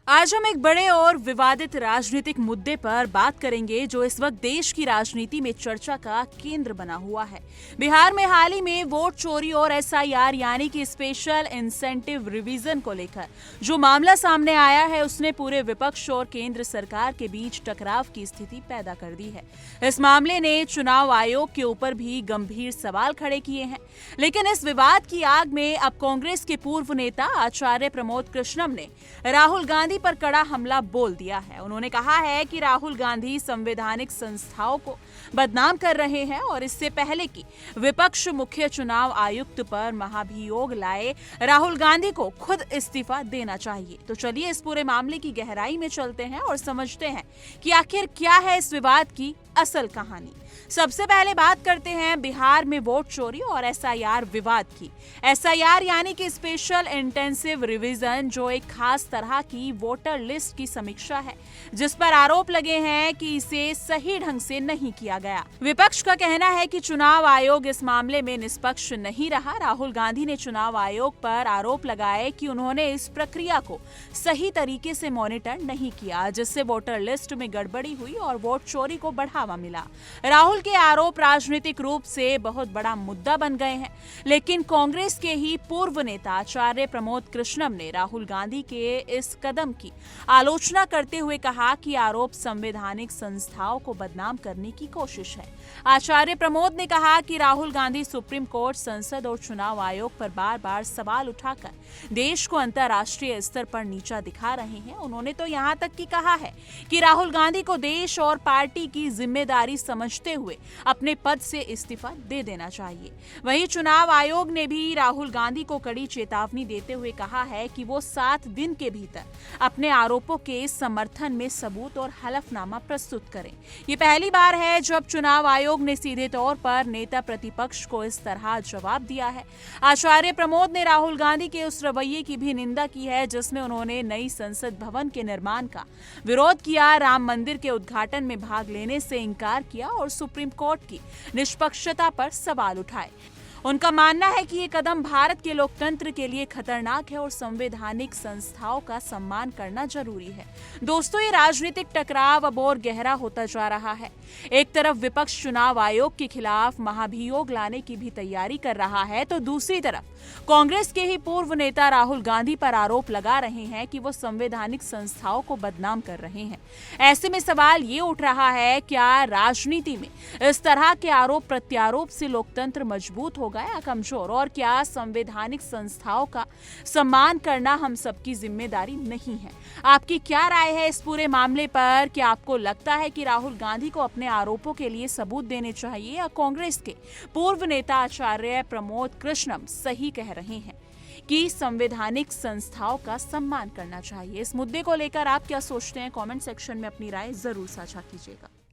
आज हम एक बड़े और विवादित राजनीतिक मुद्दे पर बात करेंगे जो इस वक्त देश की राजनीति में चर्चा का केंद्र बना हुआ है। बिहार में हाल ही में वोट चोरी और एसआईआर यानी कि स्पेशल इंसेंटिव रिवीजन को लेकर जो मामला सामने आया है उसने पूरे विपक्ष और केंद्र सरकार के बीच टकराव की स्थिति पैदा कर दी है। इस मामले ने चुनाव आयोग के ऊपर भी गंभीर सवाल खड़े किए हैं। लेकिन इस विवाद की आग में अब कांग्रेस के पूर्व नेता आचार्य प्रमोद कृष्णम ने राहुल गांधी पर कड़ा हमला बोल दिया है। उन्होंने कहा है कि राहुल गांधी संवैधानिक संस्थाओं को बदनाम कर रहे हैं और इससे पहले कि विपक्ष मुख्य चुनाव आयुक्त पर महाभियोग लाए, राहुल गांधी को खुद इस्तीफा देना चाहिए। तो चलिए इस पूरे मामले की गहराई में चलते हैं और समझते हैं कि आखिर क्या है इस विवाद की असल कहानी। सबसे पहले बात करते हैं बिहार में वोट चोरी और एसआईआर विवाद की। एसआईआर यानी कि स्पेशल इंटेंसिव रिवीजन, जो एक खास तरह की वोटर लिस्ट की समीक्षा है जिस पर आरोप लगे हैं कि इसे सही ढंग से नहीं किया गया। विपक्ष का कहना है कि चुनाव आयोग इस मामले में निष्पक्ष नहीं रहा। राहुल गांधी ने चुनाव आयोग पर आरोप लगाए कि उन्होंने इस प्रक्रिया को सही तरीके से मॉनिटर नहीं किया, जिससे वोटर लिस्ट में गड़बड़ी हुई और वोट चोरी को बढ़ावा मिला। राहुल के आरोप राजनीतिक रूप से बहुत बड़ा मुद्दा बन गए हैं, लेकिन कांग्रेस के ही पूर्व नेता आचार्य प्रमोद कृष्णम ने राहुल गांधी के इस कदम की आलोचना करते हुए कहा कि आरोप संवैधानिक संस्थाओं को बदनाम करने की कोशिश है। आचार्य प्रमोद ने कहा कि राहुल गांधी सुप्रीम कोर्ट, संसद और चुनाव आयोग पर बार-बार सवाल उठाकर देश को अंतर्राष्ट्रीय स्तर पर नीचा दिखा रहे हैं। उन्होंने तो यहां तक कि कहा है कि राहुल गांधी को देश और पार्टी की जिम्मेदारी समझते हुए अपने पद से इस्तीफा दे देना चाहिए। वहीं चुनाव आयोग ने भी राहुल गांधी को कड़ी चेतावनी देते हुए कहा है कि वो 7 दिन के भीतर अपने आरोपों के समर्थन में सबूत और हलफनामा प्रस्तुत करें। ये पहली बार है जब चुनाव आयोग ने सीधे तौर पर नेता प्रतिपक्ष को इस तरह जवाब दिया है। आचार्य प्रमोद ने राहुल गांधी के उस रवैये की भी निंदा की है जिसमें उन्होंने नई संसद भवन के निर्माण का विरोध किया, राम मंदिर के उद्घाटन में भाग लेने से इंकार किया और सुप्रीम कोर्ट की निष्पक्षता पर सवाल उठाए। उनका मानना है कि ये कदम भारत के लोकतंत्र के लिए खतरनाक है और संवैधानिक संस्थाओं का सम्मान करना जरूरी है। दोस्तों, ये राजनीतिक टकराव अब और गहरा होता जा रहा है। एक तरफ विपक्ष चुनाव आयोग के खिलाफ महाभियोग लाने की भी तैयारी कर रहा है, तो दूसरी तरफ कांग्रेस के ही पूर्व नेता राहुल गांधी पर आरोप लगा रहे हैं कि वो संवैधानिक संस्थाओं को बदनाम कर रहे हैं। ऐसे में सवाल ये उठ रहा है, क्या राजनीति में इस तरह के आरोप प्रत्यारोप से लोकतंत्र मजबूत होगा या कमजोर, और क्या संवैधानिक संस्थाओं का सम्मान करना हम सबकी जिम्मेदारी नहीं है? आपकी क्या राय है इस पूरे मामले पर? क्या आपको लगता है कि राहुल गांधी को अपने आरोपों के लिए सबूत देने चाहिए या कांग्रेस के पूर्व नेता आचार्य प्रमोद कृष्णम सही कह रहे हैं कि संवैधानिक संस्थाओं का सम्मान करना चाहिए? इस मुद्दे को लेकर आप क्या सोचते हैं? कमेंट सेक्शन में अपनी राय जरूर साझा कीजिएगा।